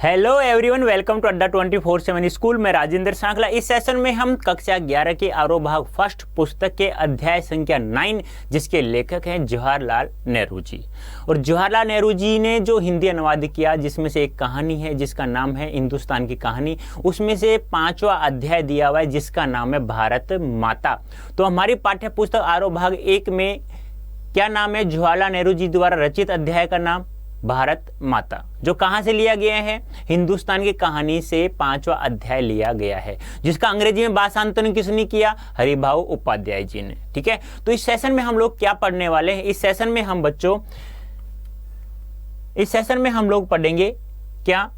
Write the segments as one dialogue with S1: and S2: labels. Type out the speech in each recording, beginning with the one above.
S1: Hello everyone, welcome to अड्डा 24/7 school में राजेंद्र सांकला। इस सेशन में हम कक्षा 11 के आरोह भाग फर्स्ट पुस्तक के अध्याय संख्या 9 जिसके लेखक हैं जवाहरलाल नेहरू जी। और जवाहरलाल नेहरू जी ने जो हिंदी अनुवाद किया जिसमें से एक कहानी है जिसका नाम है हिंदुस्तान की कहानी, उसमें से 5वां अध्याय दिया हुआ है जिसका नाम है भारत माता। तो हमारी पाठ्य पुस्तक आरोह भाग 1 में क्या नाम है? जवाहरलाल नेहरू जी द्वारा रचित अध्याय का नाम भारत माता, जो कहां से लिया गया है? हिंदुस्तान की कहानी से 5वां अध्याय लिया गया है, जिसका अंग्रेजी में भाषांतरण किसने किया? हरिभाऊ उपाध्याय जी ने। ठीक है, तो इस सेशन में हम लोग क्या पढ़ने वाले हैं? इस सेशन में हम लोग पढ़ेंगे क्या?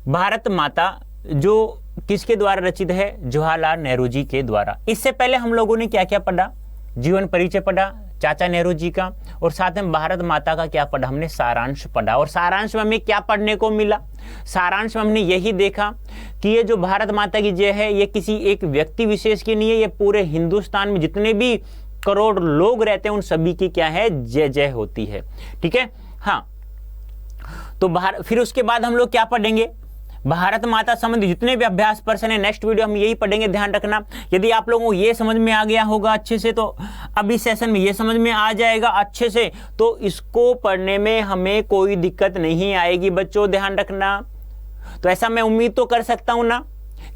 S1: भारत माता, जो किसके द्वारा रचित है? जवाहरलाल नेहरू जी के द्वारा। इससे पहले हम लोगों ने क्या क्या पढ़ा? जीवन परिचय पढ़ा चाचा नेहरू जी का, और साथ में भारत माता का क्या पढ़ा? हमने सारांश पढ़ा। और सारांश में हमें क्या पढ़ने को मिला? सारांश में हमने यही देखा कि ये जो भारत माता की जय है ये किसी एक व्यक्ति विशेष की नहीं है, ये पूरे हिंदुस्तान में जितने भी करोड़ लोग रहते हैं उन सभी की क्या है? जय जय होती है। ठीक है, हाँ। तो फिर उसके बाद हम लोग क्या पढ़ेंगे? भारत माता संबंधी जितने भी अभ्यास प्रश्न है नेक्स्ट वीडियो हम यही पढ़ेंगे, ध्यान रखना। यदि आप लोगों को ये समझ में आ गया होगा अच्छे से, तो अब इस सेशन में ये समझ में आ जाएगा अच्छे से, तो इसको पढ़ने में हमें कोई दिक्कत नहीं आएगी बच्चों, ध्यान रखना। तो ऐसा मैं उम्मीद तो कर सकता हूं ना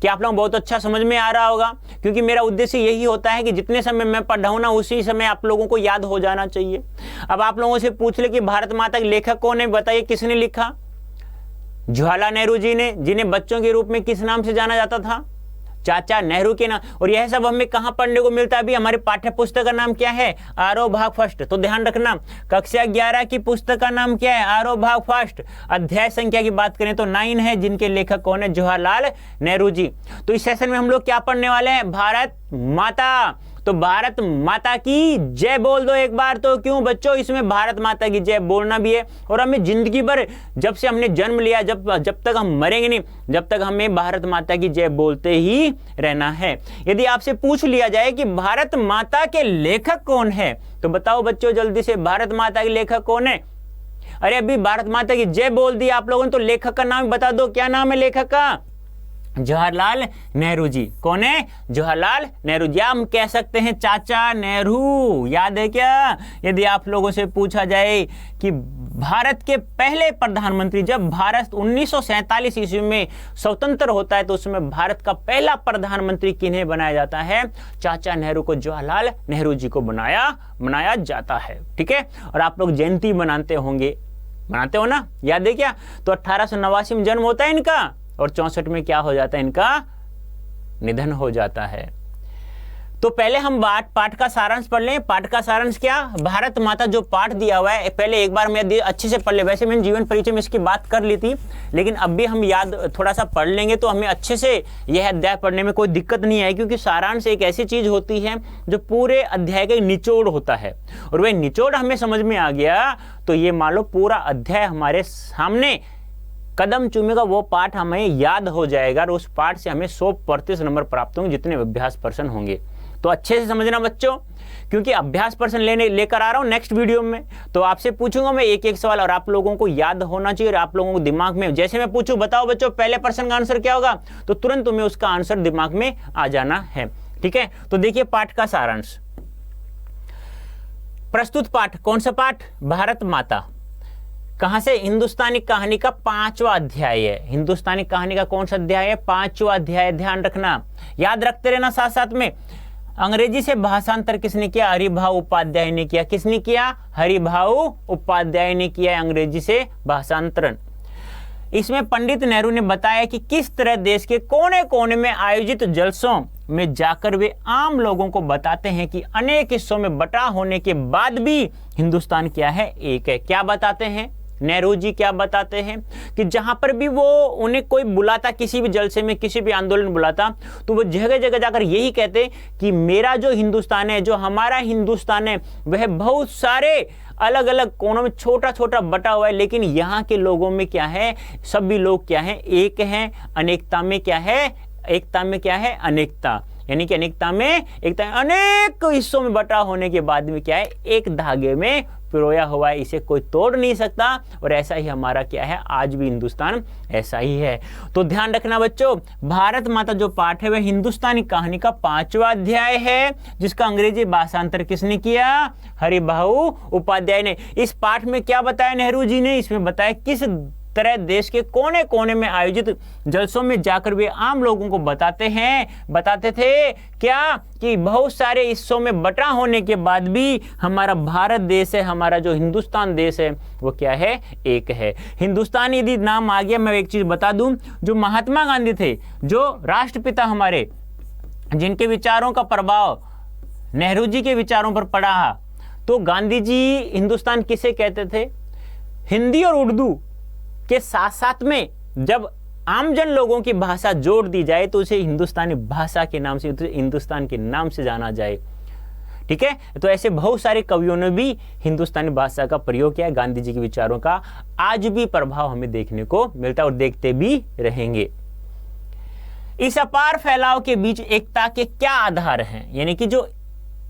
S1: कि आप लोग बहुत अच्छा समझ में आ रहा होगा, क्योंकि मेरा उद्देश्य यही होता है कि जितने समय मैं पढ़ रहा हूं ना उसी समय आप लोगों को याद हो जाना चाहिए। अब आप लोगों से पूछ ले कि भारत माता के लेखक कौन है, बताइए किसने लिखा? जवाहरलाल नेहरू जी ने, जिन्हें बच्चों के रूप में किस नाम से जाना जाता था? चाचा नेहरू के नाम। और यह सब हमें कहां पढ़ने को मिलता है? अभी हमारे पाठ्य पुस्तक का नाम क्या है? आरोह भाग फर्स्ट। तो ध्यान रखना, कक्षा 11 की पुस्तक का नाम क्या है? आरोह भाग फर्स्ट। अध्याय संख्या की बात करें तो 9 है, जिनके लेखक कौन है? जवाहरलाल नेहरू जी। तो इस सेशन में हम लोग क्या पढ़ने वाले हैं? भारत माता। तो भारत माता की जय बोल दो एक बार तो। क्यों बच्चों? इसमें भारत माता की जय बोलना भी है, और हमें जिंदगी भर, जब से हमने जन्म लिया, जब तक हम मरेंगे नहीं, जब तक हमें भारत माता की जय बोलते ही रहना है। यदि आपसे पूछ लिया जाए कि भारत माता के लेखक कौन है, तो बताओ बच्चों जल्दी से, भारत माता के लेखक कौन है? अरे अभी भारत माता की जय बोल दी आप लोगों ने, तो लेखक का नाम बता दो। क्या नाम है लेखक का? जवाहरलाल नेहरू जी। कौन है? जवाहरलाल नेहरू जी। हम कह सकते हैं चाचा नेहरू, याद है क्या? यदि आप लोगों से पूछा जाए कि भारत के पहले प्रधानमंत्री, जब भारत 1947 ईस्वी में स्वतंत्र होता है तो उसमें भारत का पहला प्रधानमंत्री किन्हें बनाया जाता है? चाचा नेहरू को, जवाहरलाल नेहरू जी को बनाया जाता है। ठीक है, और आप लोग जयंती बनाते हो ना, याद है क्या? तो 1889 में जन्म होता है इनका, और 64 में क्या हो जाता है? इनका निधन हो जाता है। तो पहले हम पाठ का सारांश पढ़ लें। पाठ का सारांश क्या? भारत माता जो पाठ दिया हुआ है, पहले एक बार मैं अच्छे से पढ़ ले। वैसे मैंने जीवन परिचय में इसकी बात कर ली थी, लेकिन अब भी हम याद थोड़ा सा पढ़ लेंगे तो हमें अच्छे से यह अध्याय पढ़ने में कोई दिक्कत नहीं आएगी, क्योंकि सारांश एक ऐसी चीज होती है जो पूरे अध्याय का निचोड़ होता है, और वह निचोड़ हमें समझ में आ गया तो ये मान लो पूरा अध्याय हमारे सामने कदम चूमेगा, वो पाठ हमें याद हो जाएगा, और उस पाठ से हमें 100% नंबर प्राप्त होंगे जितने अभ्यास प्रश्न होंगे। तो अच्छे से समझना बच्चों, क्योंकि अभ्यास प्रश्न लेकर आ रहा हूं नेक्स्ट वीडियो में, तो आपसे पूछूंगा मैं एक एक सवाल, और आप लोगों को याद होना चाहिए, और आप लोगों को दिमाग में, जैसे मैं पूछूं बताओ बच्चों पहले प्रश्न का आंसर क्या होगा, तो तुरंत तुम्हें उसका आंसर दिमाग में आ जाना है। ठीक है, तो देखिए पाठ का सारांश। प्रस्तुत पाठ, कौन सा पाठ? भारत माता। कहां से? हिंदुस्तानी कहानी का 5वां अध्याय है। हिंदुस्तानी कहानी का कौन सा अध्याय है? 5वां अध्याय। ध्यान रखना, याद रखते रहना साथ साथ में। अंग्रेजी से भाषांतर किसने किया? हरिभाऊ उपाध्याय ने किया। किसने किया? हरिभाऊ उपाध्याय ने किया अंग्रेजी से भाषांतरण। इसमें पंडित नेहरू ने बताया कि किस तरह देश के कोने कोने में आयोजित जलसों में जाकर वे आम लोगों को बताते हैं कि अनेक हिस्सों में बटा होने के बाद भी हिंदुस्तान क्या है? एक है। क्या बताते हैं नेहरू जी? क्या बताते हैं कि जहां पर भी वो उन्हें कोई बुलाता, किसी भी जलसे में, किसी भी आंदोलन बुलाता, तो वो जगह जगह जाकर यही कहते कि मेरा जो हिंदुस्तान है, जो हमारा हिंदुस्तान है, वह बहुत सारे अलग अलग कोनों में छोटा छोटा बटा हुआ है, लेकिन यहाँ के लोगों में क्या है? सभी लोग क्या है? एक हैं। अनेकता में क्या है? एकता में क्या है? अनेकता। यानी कि अनेकता में एकता, अनेक हिस्सों में बटा होने के बाद में क्या है, एक धागे में पिरोया हुआ है, इसे कोई तोड़ नहीं सकता। और ऐसा ही हमारा क्या है, आज भी हिंदुस्तान ऐसा ही है। तो ध्यान रखना बच्चों, भारत माता जो पाठ है वह हिंदुस्तानी कहानी का 5वां अध्याय है, जिसका अंग्रेजी भाषांतर किसने किया, हरिभाऊ उपाध्याय ने। इस पाठ में क्या बताया नेहरू जी ने, इसमें बताया किस तरह देश के कोने कोने में आयोजित जलसों में जाकर वे आम लोगों को बताते थे क्या, कि बहुत सारे हिस्सों में बटा होने के बाद भी हमारा भारत देश है, हमारा जो हिंदुस्तान देश है वो क्या है, एक है। हिंदुस्तान यदि नाम आ गया, मैं एक चीज बता दूं, जो महात्मा गांधी थे, जो राष्ट्रपिता हमारे, जिनके विचारों का प्रभाव नेहरू जी के विचारों पर पड़ा, तो गांधी जी हिंदुस्तान किसे कहते थे, हिंदी और उर्दू के साथ साथ में जब आमजन लोगों की भाषा जोड़ दी जाए तो उसे हिंदुस्तानी भाषा के नाम से, हिंदुस्तान के नाम से जाना जाए। ठीक है, तो ऐसे बहुत सारे कवियों ने भी हिंदुस्तानी भाषा का प्रयोग किया है। गांधी जी के विचारों का आज भी प्रभाव हमें देखने को मिलता है और देखते भी रहेंगे। इस अपार फैलाव के बीच एकता के क्या आधार हैं, यानी कि जो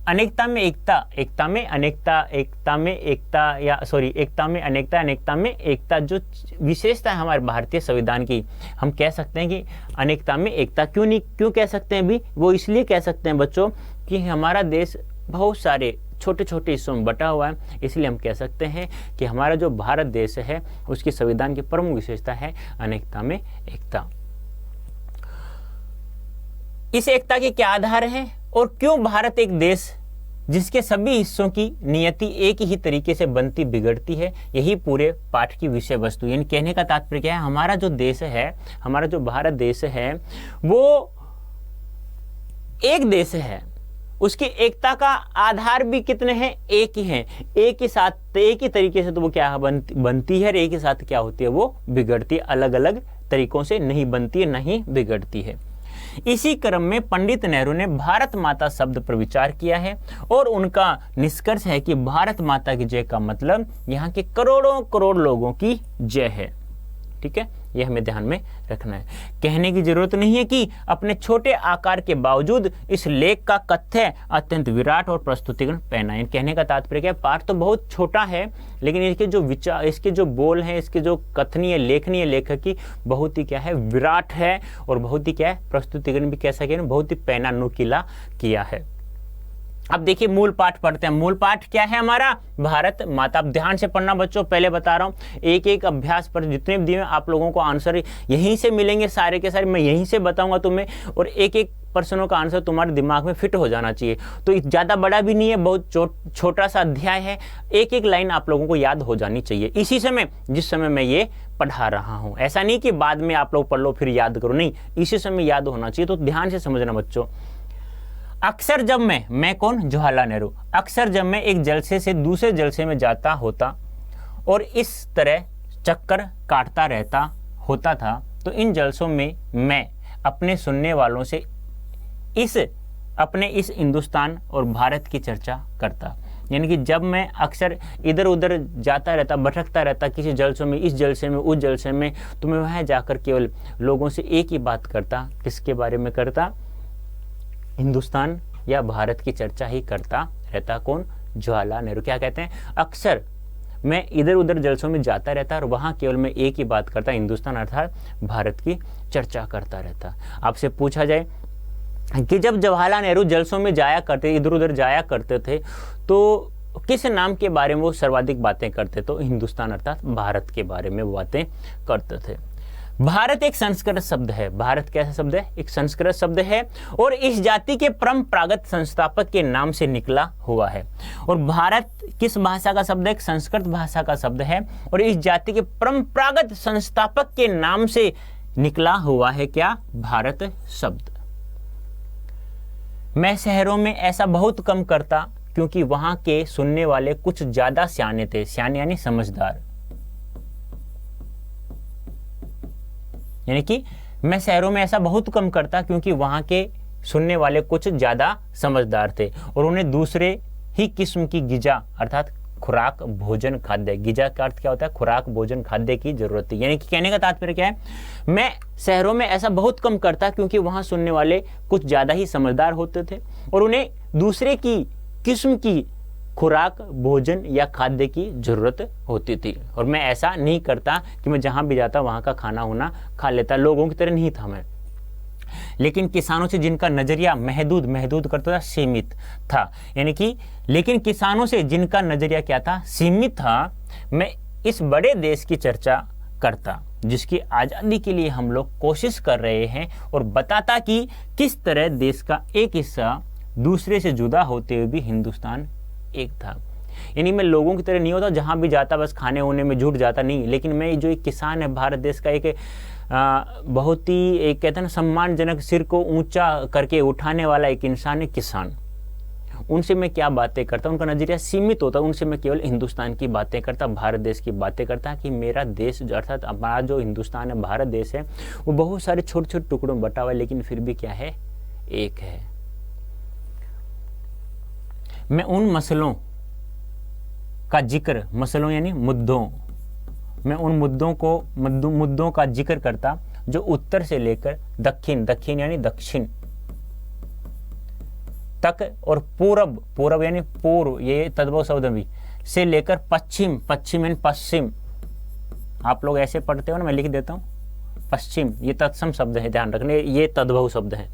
S1: अनेकता में एकता, एकता में अनेकता, एकता में एकता, या सॉरी एकता में अनेकता, अनेकता में एकता, जो विशेषता है हमारे भारतीय संविधान की, हम कह सकते हैं कि अनेकता में एकता। क्यों कह सकते हैं भी, वो इसलिए कह सकते हैं बच्चों कि हमारा देश बहुत सारे छोटे छोटे हिस्सों में बटा हुआ है, इसलिए हम कह सकते हैं कि हमारा जो भारत देश है उसकी संविधान की प्रमुख विशेषता है अनेकता में एकता। इस एकता के क्या आधार हैं और क्यों भारत एक देश जिसके सभी हिस्सों की नियति एक ही तरीके से बनती बिगड़ती है, यही पूरे पाठ की विषय वस्तु। यानी कहने का तात्पर्य क्या है, हमारा जो देश है, हमारा जो भारत देश है, वो एक देश है, उसकी एकता का आधार भी कितने हैं, एक ही है। एक ही साथ, एक ही तरीके से तो वो क्या बनती है और एक ही साथ क्या होती है, वो बिगड़ती है। अलग अलग तरीकों से नहीं बनती है, नहीं बिगड़ती है। इसी क्रम में पंडित नेहरू ने भारत माता शब्द पर विचार किया है और उनका निष्कर्ष है कि भारत माता की जय का मतलब यहाँ के करोड़ों करोड़ लोगों की जय है। ठीक है, यह हमें ध्यान में रखना है। कहने की जरूरत नहीं है कि अपने छोटे आकार के बावजूद इस लेख का कथ्य अत्यंत विराट और प्रस्तुतिगण पैना है। कहने का तात्पर्य क्या है, पाठ तो बहुत छोटा है लेकिन इसके जो विचार, इसके जो बोल हैं, इसके जो कथनीय लेखनीय लेखक की बहुत ही क्या है, विराट है और बहुत ही क्या है, प्रस्तुतिगण भी कैसा किया, बहुत ही पैना नुकीला किया है। अब देखिए मूल पाठ पढ़ते हैं। मूल पाठ क्या है हमारा, भारत माता। अब ध्यान से पढ़ना बच्चों, पहले बता रहा हूं, एक एक अभ्यास पर जितने भी दिए आप लोगों को आंसर यहीं से मिलेंगे, सारे के सारे मैं यहीं से बताऊंगा तुम्हें, और एक एक प्रश्नों का आंसर तुम्हारे दिमाग में फिट हो जाना चाहिए। तो ज़्यादा बड़ा भी नहीं है, बहुत छोटा सा अध्याय है, एक एक लाइन आप लोगों को याद हो जानी चाहिए इसी समय जिस समय मैं ये पढ़ा रहा हूँ। ऐसा नहीं कि बाद में आप लोग पढ़ लो फिर याद करो, नहीं, इसी समय याद होना चाहिए। तो ध्यान से समझना बच्चों। अक्सर जब मैं कौन, जवाहरलाल नेहरू, अक्सर जब मैं एक जलसे से दूसरे जलसे में जाता होता और इस तरह चक्कर काटता होता था, तो इन जलसों में मैं अपने सुनने वालों से अपने इस हिंदुस्तान और भारत की चर्चा करता। यानी कि जब मैं अक्सर इधर उधर जाता रहता, भटकता रहता किसी जलसों में, इस जलसे में, उस जलसे में, तो मैं वहाँ जाकर केवल लोगों से एक ही बात करता। किसके बारे में करता, हिंदुस्तान या भारत की चर्चा ही करता रहता। कौन, जवाहरलाल नेहरू। क्या कहते हैं, अक्सर मैं इधर उधर जलसों में जाता रहता और वहाँ केवल मैं एक ही बात करता, हिंदुस्तान अर्थात भारत की चर्चा करता रहता। आपसे पूछा जाए कि जब जवाहरलाल नेहरू जलसों में जाया करते, इधर उधर जाया करते थे, तो किस नाम के बारे में वो सर्वाधिक बातें करते, तो हिंदुस्तान अर्थात भारत के बारे में वो बातें करते थे। भारत एक संस्कृत शब्द है। भारत कैसा शब्द है, एक संस्कृत शब्द है और इस जाति के परंपरागत संस्थापक के नाम से निकला हुआ है। और भारत किस भाषा का शब्द है, एक संस्कृत भाषा का शब्द है और इस जाति के परंपरागत संस्थापक के नाम से निकला हुआ है क्या, भारत शब्द। मैं शहरों में ऐसा बहुत कम करता क्योंकि वहां के सुनने वाले कुछ ज्यादा सियाने थे। सियाने यानी समझदार, यानी कि मैं शहरों में ऐसा बहुत कम करता क्योंकि वहां के सुनने वाले कुछ ज्यादा समझदार थे और उन्हें दूसरे ही किस्म की गिजा अर्थात खुराक भोजन खाद्य। गिजा का अर्थ क्या होता है? खुराक भोजन खाद्य की जरूरत थी। यानी कि कहने का तात्पर्य क्या है, मैं शहरों में ऐसा बहुत कम करता क्योंकि वहां सुनने वाले कुछ ज्यादा ही समझदार होते थे और उन्हें दूसरे की किस्म की खुराक भोजन या खाद्य की जरूरत होती थी, और मैं ऐसा नहीं करता कि मैं जहां भी जाता वहां का खाना होना खा लेता। लोगों की तरह नहीं था मैं। लेकिन किसानों से जिनका नजरिया महदूद करता था, सीमित था, यानी कि लेकिन किसानों से जिनका नजरिया क्या था? सीमित था, मैं इस बड़े देश की चर्चा करता जिसकी आज़ादी के लिए हम लोग कोशिश कर रहे हैं, और बताता कि किस तरह देश का एक हिस्सा दूसरे से जुदा होते हुए भी हिंदुस्तान एक था। यानी मैं लोगों की तरह नहीं होता, जहां भी जाता बस खाने होने में जुट जाता, नहीं। लेकिन मैं जो एक किसान है, भारत देश का एक बहुत ही एक कहते हैं ना सम्मानजनक, सिर को ऊंचा करके उठाने वाला एक इंसान है किसान। उनसे मैं क्या बातें करता, उनका नजरिया सीमित होता, उनसे मैं केवल हिंदुस्तान की बातें करता, भारत देश की बातें करता कि मेरा देश अर्थात हमारा जो हिंदुस्तान है, भारत देश है, वो बहुत सारे छोटे छोटे टुकड़ों में बटा हुआ है, लेकिन फिर भी क्या है? एक है। मैं उन मसलों का जिक्र, मसलों यानी मुद्दों, मैं उन मुद्दों का जिक्र करता जो उत्तर से लेकर दक्षिण यानी दक्षिण तक, और पूर्व यानी पूर्व, ये तद्भव शब्द भी, से लेकर पश्चिम यानी पश्चिम। आप लोग ऐसे पढ़ते हो ना, मैं लिख देता हूँ पश्चिम, ये तत्सम शब्द है, ध्यान रखने, ये तद्भव शब्द है।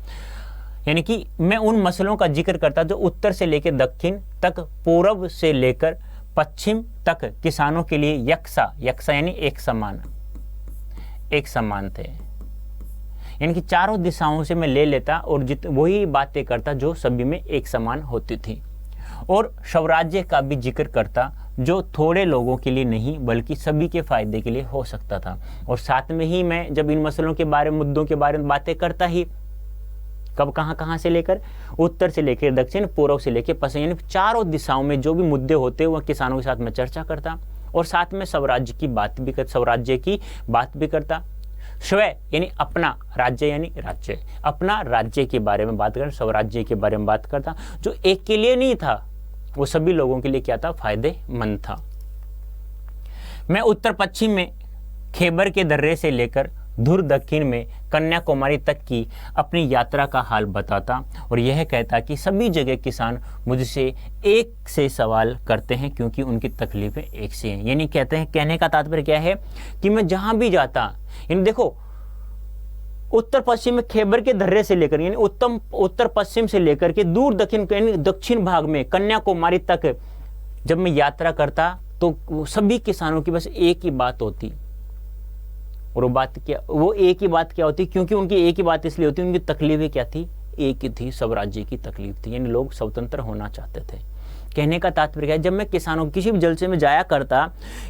S1: यानी कि मैं उन मसलों का जिक्र करता जो उत्तर से लेकर दक्षिण तक, पूर्व से लेकर पश्चिम तक किसानों के लिए यक्सा यानी एक समान थे। यानी कि चारों दिशाओं से मैं ले लेता और वही बातें करता जो सभी में एक समान होती थी, और स्वराज्य का भी जिक्र करता जो थोड़े लोगों के लिए नहीं बल्कि सभी के फायदे के लिए हो सकता था। और साथ में ही मैं जब इन मसलों के बारे में, मुद्दों के बारे में बातें करता ही, कब कहाँ से लेकर? उत्तर से लेकर दक्षिण, पूर्व से लेकर पश्चिम, यानी चारों दिशाओं में जो भी मुद्दे होते हैं वह किसानों के साथ में चर्चा करता, और साथ में स्वराज्य की बात भी करता। स्व यानी अपना, राज्य यानी राज्य, अपना राज्य के बारे में बात करता, स्वराज्य के बारे में बात करता, जो एक के लिए नहीं था, वो सभी लोगों के लिए क्या था? फायदेमंद था। मैं उत्तर पश्चिम में खैबर के दर्रे से लेकर धुर दक्षिण में कन्याकुमारी तक की अपनी यात्रा का हाल बताता, और यह कहता कि सभी जगह किसान मुझसे एक से सवाल करते हैं क्योंकि उनकी तकलीफें एक से हैं। यानी कहने का तात्पर्य क्या है कि मैं जहां भी जाता, यानी देखो उत्तर पश्चिम में खैबर के दर्रे से लेकर, यानी उत्तर पश्चिम से लेकर के दूर दक्षिण भाग में कन्याकुमारी तक जब मैं यात्रा करता तो सभी किसानों की बस एक ही बात होती, और वो एक ही बात क्या होती? क्योंकि उनकी एक ही बात इसलिए होती, उनकी तकलीफें क्या थी? एक ही थी, स्वराज्य की तकलीफ थी। यानी लोग स्वतंत्र होना चाहते थे। कहने का तात्पर्य है, जब मैं किसानों किसी भी जलसे में जाया करता,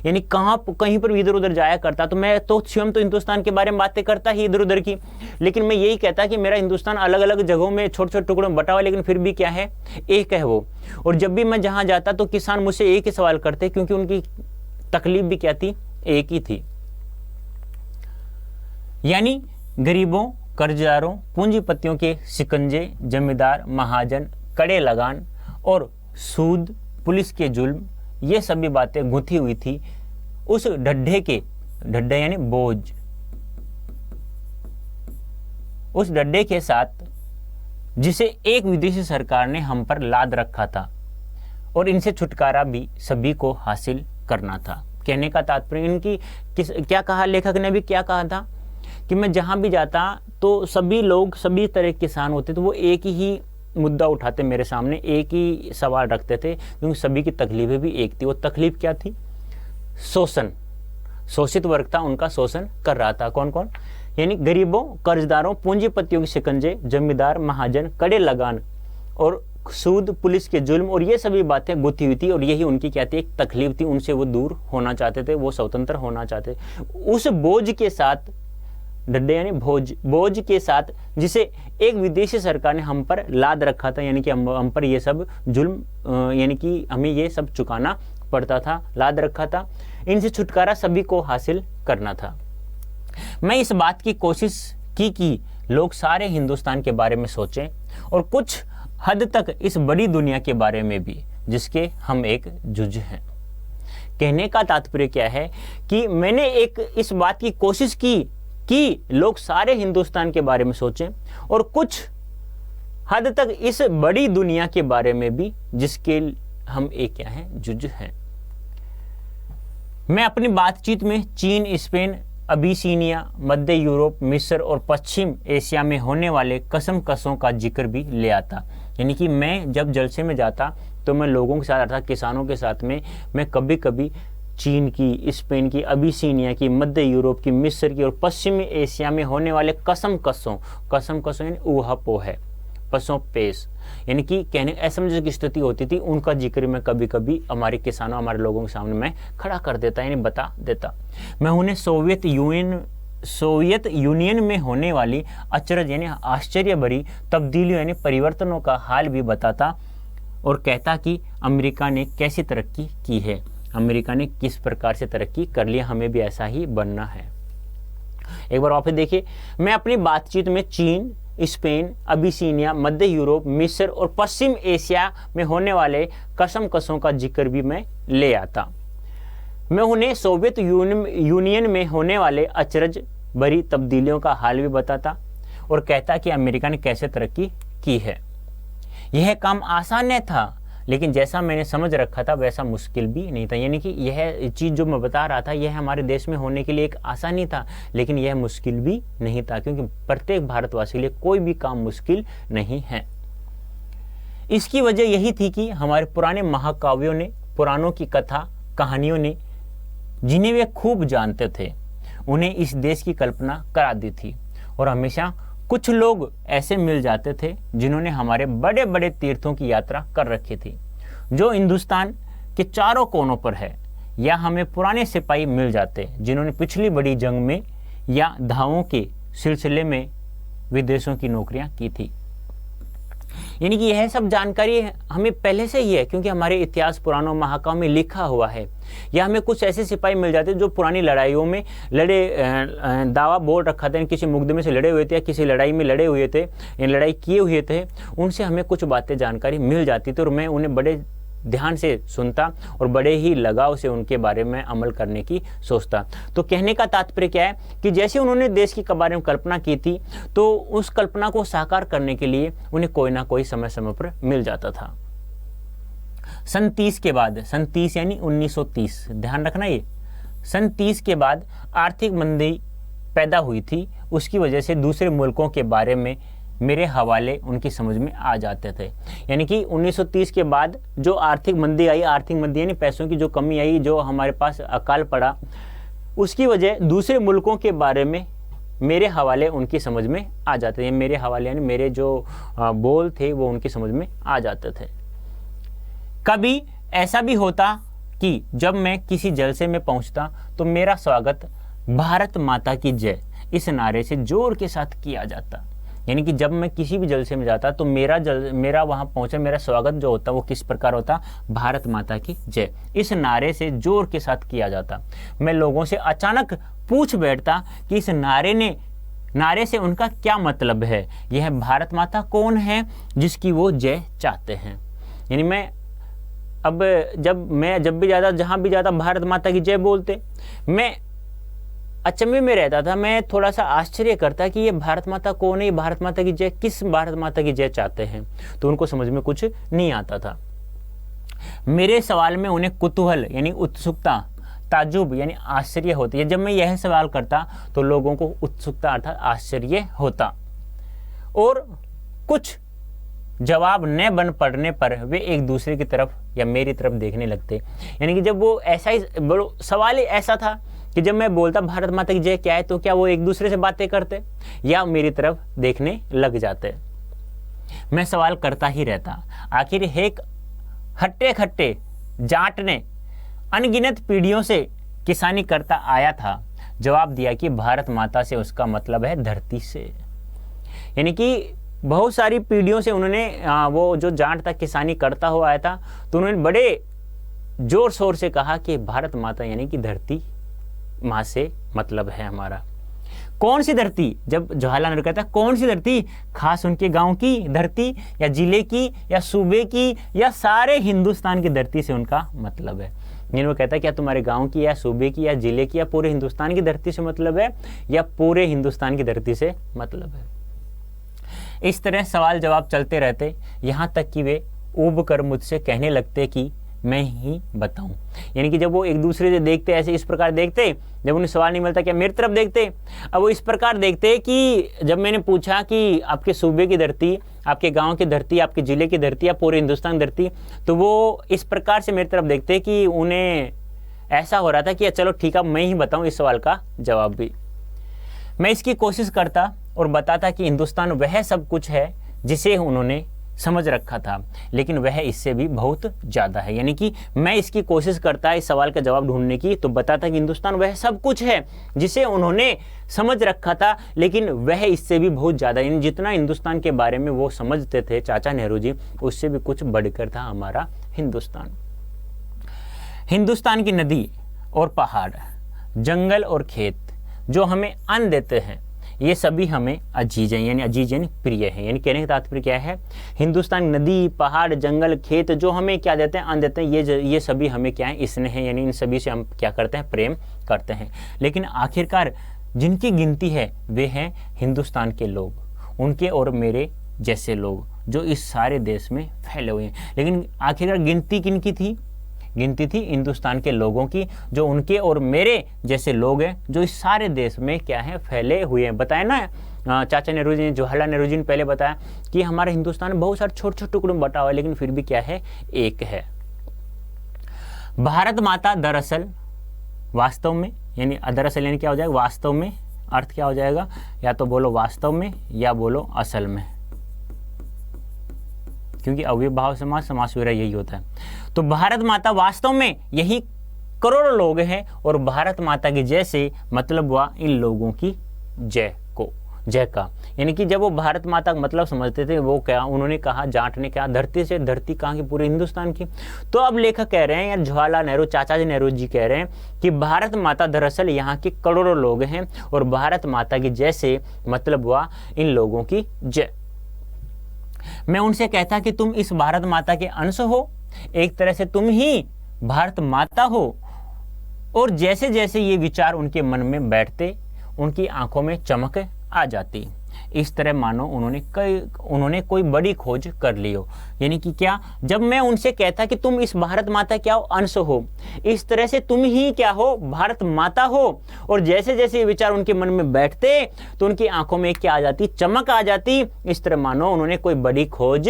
S1: यानी कहीं पर भी इधर उधर जाया करता, तो मैं तो स्वयं तो हिंदुस्तान के बारे में बातें करता ही इधर उधर की, लेकिन मैं यही कहता कि मेरा हिंदुस्तान अलग अलग जगहों में छोटे छोटे टुकड़ों में बटा हुआ, लेकिन फिर भी क्या है? एक है वो। और जब भी मैं जहां जाता तो किसान मुझसे एक ही सवाल करते, क्योंकि उनकी तकलीफ भी क्या थी? एक ही थी। यानी गरीबों, कर्जदारों, पूंजीपतियों के शिकंजे, जमींदार, महाजन, कड़े लगान और सूद, पुलिस के जुल्म, ये सभी बातें गुंथी हुई थी उस ढड्ढे यानी बोझ, उस ढड्ढे के साथ जिसे एक विदेशी सरकार ने हम पर लाद रखा था, और इनसे छुटकारा भी सभी को हासिल करना था। कहने का तात्पर्य इनकी क्या कहा लेखक ने भी, क्या कहा था कि मैं जहां भी जाता तो सभी लोग, सभी तरह के किसान होते तो वो एक ही मुद्दा उठाते मेरे सामने, एक ही सवाल रखते थे, क्योंकि सभी की तकलीफें भी एक थी। वो तकलीफ क्या थी? शोषण, शोषित वर्ग था, उनका शोषण कर रहा था। कौन कौन? यानी गरीबों, कर्जदारों, पूंजीपतियों के शिकंजे, जमींदार, महाजन, कड़े लगान और सूद, पुलिस के जुल्म, और ये सभी बातें गुथी हुई थी, और यही उनकी क्या थी? एक तकलीफ थी। उनसे वो दूर होना चाहते थे, वो स्वतंत्र होना चाहते। उस बोझ के साथ, ढड्ढे यानी बोझ के साथ जिसे एक विदेशी सरकार ने हम पर लाद रखा था, यानी कि हम पर ये सब जुल्म, यानी कि हमें ये सब चुकाना पड़ता था, लाद रखा था, इनसे छुटकारा सभी को हासिल करना था। मैं इस बात की कोशिश की कि लोग सारे हिंदुस्तान के बारे में सोचें, और कुछ हद तक इस बड़ी दुनिया के बारे में भी जिसके हम एक जुज हैं। कहने का तात्पर्य क्या है कि मैंने एक इस बात की कोशिश की कि लोग सारे हिंदुस्तान के बारे में सोचें और कुछ हद तक इस बड़ी दुनिया के बारे में भी जिसके हम एक क्या हैं, जुज हैं। मैं अपनी बातचीत में चीन, स्पेन, अबिसिनिया, मध्य यूरोप, मिस्र और पश्चिम एशिया में होने वाले कसम-कसों का जिक्र भी ले आता। यानी कि मैं जब जलसे में जाता तो मैं लोगों के साथ, अर्थात किसानों के साथ में मैं कभी कभी चीन की, स्पेन की, अबिसिनिया की, मध्य यूरोप की, मिस्र की और पश्चिमी एशिया में होने वाले कसम-कसों यानी ऊहा-पोह है, पसों पेश, यानी कि कहने असमंजस की स्थिति होती थी, उनका जिक्र मैं कभी कभी हमारे किसानों, हमारे लोगों के सामने मैं खड़ा कर देता, यानी बता देता। मैं उन्हें सोवियत यूनियन में होने वाली अचरज यानी आश्चर्य भरी तब्दीलियों यानी परिवर्तनों का हाल भी बताता और कहता कि अमेरिका ने कैसी तरक्की की है, अमेरिका ने किस प्रकार से तरक्की कर लिया, हमें भी ऐसा ही बनना है। एक बार वापस देखिए, मैं अपनी बातचीत में चीन, स्पेन, अबिसिनिया, मध्य यूरोप, मिस्र और पश्चिम एशिया में होने वाले कसम-कसों का जिक्र भी मैं ले आता। मैं उन्हें सोवियत यूनियन में होने वाले अचरज भरी तब्दीलियों का हाल भी बताता और कहता कि अमेरिका ने कैसे तरक्की की है। यह काम आसान नहीं था, लेकिन जैसा मैंने समझ रखा था वैसा मुश्किल भी नहीं था। यानी कि यह चीज़ जो मैं बता रहा था यह हमारे देश में होने के लिए एक आसानी था, लेकिन यह मुश्किल भी नहीं था, क्योंकि प्रत्येक भारतवासी के लिए कोई भी काम मुश्किल नहीं है। इसकी वजह यही थी कि हमारे पुराने महाकाव्यों ने, पुराणों की कथा कहानियों ने, जिन्हें वे खूब जानते थे, उन्हें इस देश की कल्पना करा दी थी। और हमेशा कुछ लोग ऐसे मिल जाते थे जिन्होंने हमारे बड़े बड़े तीर्थों की यात्रा कर रखी थी, जो हिंदुस्तान के चारों कोनों पर है। या हमें पुराने सिपाही मिल जाते जिन्होंने पिछली बड़ी जंग में या धावों के सिलसिले में विदेशों की नौकरियां की थी। यानी कि यह सब जानकारी हमें पहले से ही है, क्योंकि हमारे इतिहास, पुराणों, महाकाव्यों में लिखा हुआ है। या हमें कुछ ऐसे सिपाही मिल जाते जो पुरानी लड़ाइयों में दावा बोल रखा था, किसी मुकदमे से लड़े हुए थे या किसी लड़ाई में लड़े हुए थे, लड़ाई किए हुए थे, उनसे हमें कुछ बातें जानकारी मिल जाती थी और मैं उन्हें बड़े ध्यान से सुनता और बड़े ही लगाव से उनके बारे में अमल करने की सोचता। तो कहने का तात्पर्य क्या है कि जैसे उन्होंने देश के बारे में कल्पना की थी, तो उस कल्पना को साकार करने के लिए उन्हें कोई ना कोई समय समय पर मिल जाता था। सन 30 के बाद, सन 30 यानी 1930, ध्यान रखना, ये सन 30 के बाद आर्थिक मंदी पैदा हुई थी। उसकी वजह से दूसरे मुल्कों के बारे में मेरे हवाले उनकी समझ में आ जाते थे। यानी कि 1930 के बाद जो आर्थिक मंदी आई, आर्थिक मंदी यानी पैसों की जो कमी आई, जो हमारे पास अकाल पड़ा, उसकी वजह दूसरे मुल्कों के बारे में मेरे हवाले उनकी समझ में आ जाते थे। मेरे हवाले यानी मेरे जो बोल थे वो उनकी समझ में आ जाते थे। कभी ऐसा भी होता कि जब मैं किसी जलसे में पहुंचता तो मेरा स्वागत भारत माता की जय इस नारे से जोर के साथ किया जाता। यानी कि जब मैं किसी भी जलसे में जाता तो मेरा वहां पहुंचा, मेरा स्वागत जो होता वो किस प्रकार होता, भारत माता की जय इस नारे से जोर के साथ किया जाता। मैं लोगों से अचानक पूछ बैठता कि इस नारे से उनका क्या मतलब है, यह भारत माता कौन है जिसकी वो जय चाहते हैं। यानी मैं जब भी जाता, जहां भी जाता, भारत माता की जय बोलते। मैं अचंभे में रहता था, मैं थोड़ा सा आश्चर्य करता कि ये भारत माता कौन है, ये भारत माता की जय, किस भारत माता की जय चाहते हैं। तो उनको समझ में कुछ नहीं आता था। मेरे सवाल में उन्हें कुतूहल यानी उत्सुकता, ताजुब यानी आश्चर्य होती है। जब मैं यह सवाल करता तो लोगों को उत्सुकता अर्थात आश्चर्य होता और कुछ जवाब न बन पड़ने पर वे एक दूसरे की तरफ या मेरी तरफ देखने लगते। यानी कि जब वो ऐसा ही सवाल ही ऐसा था कि जब मैं बोलता भारत माता की जय क्या है, तो क्या वो एक दूसरे से बातें करते या मेरी तरफ देखने लग जाते। मैं सवाल करता ही रहता। आखिर एक हट्टे खट्टे जाट ने अनगिनत पीढ़ियों से किसानी करता आया था, जवाब दिया कि भारत माता से उसका मतलब है धरती से। यानी कि बहुत सारी पीढ़ियों से उन्होंने वो जो जाट था किसानी करता हुआ आया था, तो उन्होंने बड़े जोर शोर से कहा कि भारत माता यानी कि धरती माँ से मतलब है हमारा। कौन सी धरती? जब जवाहरलाल नेहरू कहता है कौन सी धरती, खास उनके गांव की धरती या जिले की या सूबे की या सारे हिंदुस्तान की धरती से उनका मतलब है। यानी वो कहता है क्या तुम्हारे गांव की या सूबे की या जिले की या पूरे हिंदुस्तान की धरती से मतलब है या पूरे हिंदुस्तान की धरती से मतलब है। इस तरह सवाल जवाब चलते रहते, यहाँ तक कि वे ऊब कर मुझसे कहने लगते कि मैं ही बताऊं। यानी कि जब वो एक दूसरे से देखते, ऐसे इस प्रकार देखते, जब उन्हें सवाल नहीं मिलता क्या मेरी तरफ देखते, अब वो इस प्रकार देखते कि जब मैंने पूछा कि आपके सूबे की धरती, आपके गांव की धरती, आपके ज़िले की धरती या पूरे हिंदुस्तान की धरती, तो वो इस प्रकार से मेरी तरफ देखते कि उन्हें ऐसा हो रहा था कि चलो ठीक है मैं ही बताऊं इस सवाल का जवाब भी। मैं इसकी कोशिश करता और बताता कि हिंदुस्तान वह सब कुछ है जिसे उन्होंने समझ रखा था, लेकिन वह इससे भी बहुत ज़्यादा है। यानी कि मैं इसकी कोशिश करता इस सवाल का जवाब ढूंढने की, तो बताता कि हिंदुस्तान वह सब कुछ है जिसे उन्होंने समझ रखा था, लेकिन वह इससे भी बहुत ज़्यादा, यानी जितना हिंदुस्तान के बारे में वो समझते थे चाचा नेहरू जी, उससे भी कुछ बढ़कर था हमारा हिंदुस्तान। हिंदुस्तान की नदी और पहाड़, जंगल और खेत जो हमें अन्न देते हैं, ये सभी हमें अजीज हैं, यानी अजीज यानी प्रिय है। यानी कहने का तात्पर्य क्या है, हिंदुस्तान नदी, पहाड़, जंगल, खेत जो हमें क्या देते हैं, अन्न देते हैं, ये सभी हमें क्या है, स्नेह है, यानी इन सभी से हम क्या करते हैं, प्रेम करते हैं। लेकिन आखिरकार जिनकी गिनती है वे हैं हिंदुस्तान के लोग, उनके और मेरे जैसे लोग जो इस सारे देश में फैले हुए हैं। लेकिन आखिरकार गिनती किनकी थी, गिनती थी हिंदुस्तान के लोगों की, जो उनके और मेरे जैसे लोग हैं जो इस सारे देश में क्या है, फैले हुए हैं। बताया ना चाचा नेहरू जी ने, जवाहरलाल नेहरू जी ने पहले बताया कि हमारे हिंदुस्तान बहुत सारे छोटे छोटे टुकड़ों में बटा हुआ है, लेकिन फिर भी क्या है, एक है। भारत माता दरअसल वास्तव में, यानी दरअसल यानी क्या हो जाएगा, वास्तव में, अर्थ क्या हो जाएगा, या तो बोलो वास्तव में या बोलो असल में, क्योंकि अव्ययभाव समास, समास वगैरह यही होता है। तो भारत माता वास्तव में यही करोड़ों लोग हैं, और भारत माता की जय से मतलब हुआ इन लोगों की जय को, जय का। यानी कि जब वो भारत माता का मतलब समझते थे, वो क्या उन्होंने कहा, जाट ने कहा धरती से, धरती कहाँ की, पूरे हिंदुस्तान की। तो अब लेखक कह रहे हैं, या जवाहरलाल नेहरू, चाचा जी नेहरू जी कह रहे हैं कि भारत माता दरअसल यहाँ के करोड़ों लोग हैं, और भारत माता की जय से मतलब हुआ इन लोगों की जय। मैं उनसे कहता कि तुम इस भारत माता के अंश हो, एक तरह से तुम ही भारत माता हो। और जैसे जैसे ये विचार उनके मन में बैठते, उनकी आंखों में चमक आ जाती। इस तरह मानो उन्होंने कोई बड़ी खोज कर ली हो। यानी कि क्या, जब मैं उनसे कहता कि तुम इस भारत माता क्या हो, अंश हो, इस तरह से तुम ही क्या हो, भारत माता हो। और जैसे जैसे ये विचार उनके मन में बैठते तो उनकी आंखों में क्या आ जाती, चमक आ जाती। इस तरह मानो उन्होंने कोई बड़ी खोज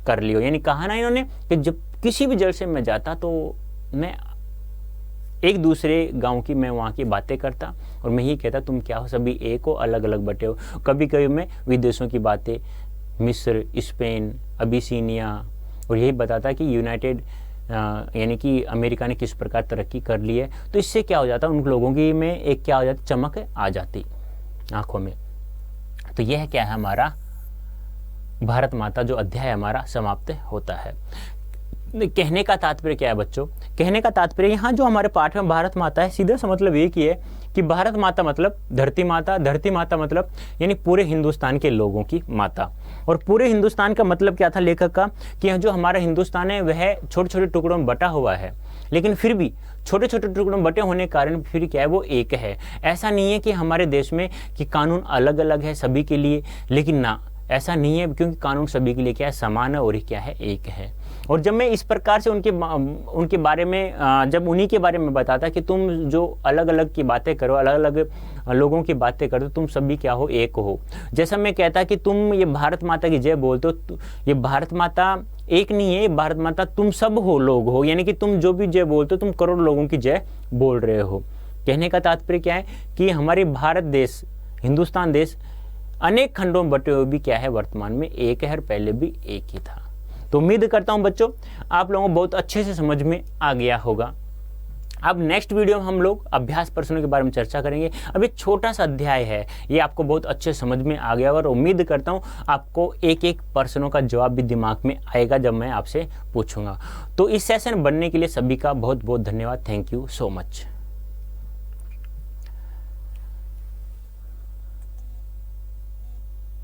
S1: कर ली हो। यानी कहा ना इन्होंने कि जब किसी भी जलसे में जाता तो मैं एक दूसरे गांव की, मैं वहाँ की बातें करता और मैं ही कहता तुम क्या हो, सभी एक हो, अलग अलग बटे हो। कभी कभी मैं विदेशों की बातें, मिस्र, स्पेन, अबिसिनिया, और यही बताता कि यूनाइटेड यानी कि अमेरिका ने किस प्रकार तरक्की कर ली है। तो इससे क्या हो जाता, उन लोगों की में एक क्या हो जाती, चमक आ जाती आंखों में। तो यह क्या है, हमारा भारत माता जो अध्याय हमारा समाप्त होता है। कहने का तात्पर्य क्या है बच्चों, कहने का तात्पर्य यहाँ जो हमारे पाठ में भारत माता है, सीधे सा मतलब एक ही है कि भारत माता मतलब धरती माता, धरती माता मतलब यानी पूरे हिंदुस्तान के लोगों की माता। और पूरे हिंदुस्तान का मतलब क्या था लेखक का, कि जो हमारा हिंदुस्तान है वह छोटे छोटे टुकड़ों में बटा हुआ है, लेकिन फिर भी छोटे छोटे टुकड़ों में बटे होने के कारण फिर क्या है, वो एक है। ऐसा नहीं है कि हमारे देश में कि कानून अलग अलग है सभी के लिए, लेकिन ना, ऐसा नहीं है, क्योंकि कानून सभी के लिए क्या है, समान है, और ये क्या है, एक है। और जब मैं इस प्रकार से उनके बारे में, जब उन्हीं के बारे में बताता कि तुम जो अलग अलग की बातें करो, अलग अलग लोगों की बातें करो, तुम सभी क्या हो, एक हो। जैसा मैं कहता कि तुम ये भारत माता की जय बोलते हो, ये भारत माता एक नहीं है, भारत माता तुम सब हो, लोग हो। यानी कि तुम जो भी जय बोलते हो, तुम करोड़ों लोगों की जय बोल रहे हो। कहने का तात्पर्य क्या है कि हमारे भारत देश, हिंदुस्तान देश अनेक खंडों में बटे हुए भी क्या है, वर्तमान में एक है, और पहले भी एक ही था। तो उम्मीद करता हूं बच्चों आप लोगों को बहुत अच्छे से समझ में आ गया होगा। अब नेक्स्ट वीडियो में हम लोग अभ्यास प्रश्नों के बारे में चर्चा करेंगे। अब एक छोटा सा अध्याय है, ये आपको बहुत अच्छे समझ में आ गया, और उम्मीद करता हूँ आपको एक एक प्रश्नों का जवाब भी दिमाग में आएगा जब मैं आपसे पूछूंगा। तो इस सेशन बनने के लिए सभी का बहुत बहुत धन्यवाद। Thank you so much.